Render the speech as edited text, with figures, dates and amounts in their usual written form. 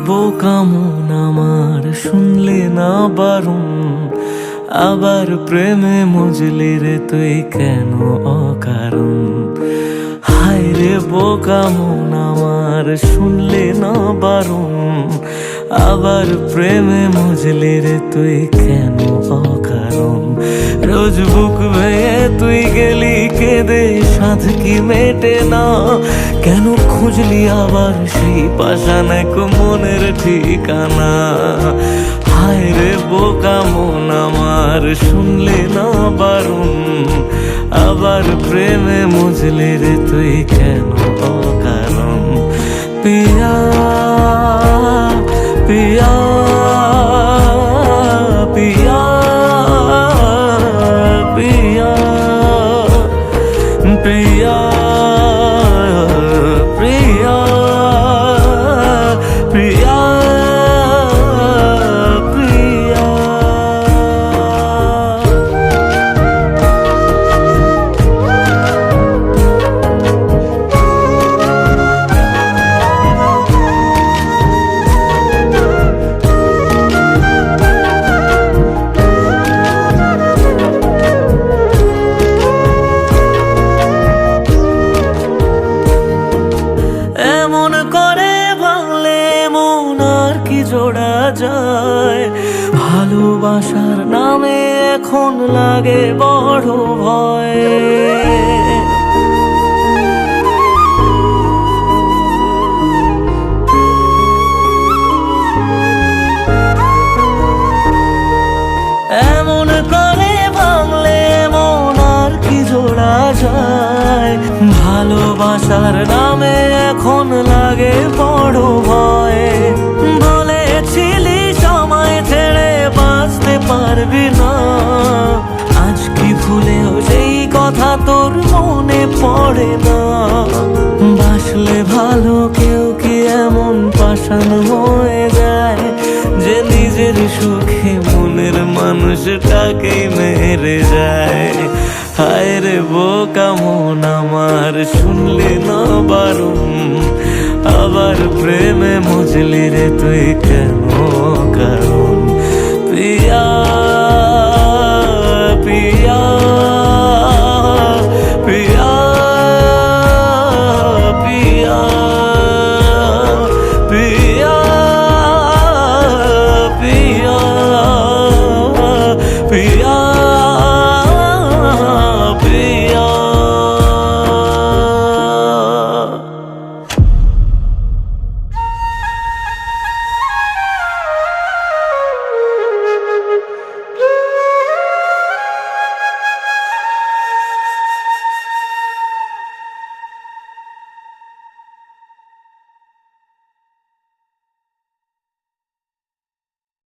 বোকা মন আমার শুনলে না বারণ, আবার প্রেমে মজলি রে তুই কেন অকারণ। হায় রে বোকা মন আমার শুনলে না বারণ, আবার প্রেমে মজলি রে তুই কেন অকারণ। রোজ বুক ভেঙে তুই গেলি কেঁদে, সাধ কি মেটে না, কেন খুঁজলি আবার সেই পাষাণ এক মনের ঠিকানা। হায় রে বোকা মন আমার শুনলে না বারণ, আবার প্রেমে মজলি রে তুই কেন অকারণ। পিয়া পিয়া পিয়া পিয়া প্রিয়া প্রিয়া প্রিয়া প্রিয়া। এমন করে ভাঙলে মন আর কি জোড়া যায়, ভালোবাসার নামে এখন লাগে বড় ভয়। এমন করে ভাঙলে মন আর কি জোড়া যায়, ভালোবাসার নামে এখন লাগে বড় ভয়। বলেছিলি সময় ছেড়ে বাঁচতে পারবি না, আজ কি ভুলেও সেই কথা তোর মনে পড়ে না। বাসলে ভালো কেউ কি এমন পাষাণ হয়ে যায়, যে নিজের সুখে মনের মানুষটাকেই মেরে যায়। হায় রে বোকা মন আমার শুনলি না বারণ, আবার প্রেমে মজলি রে তুই কেন কারণ। পিয়া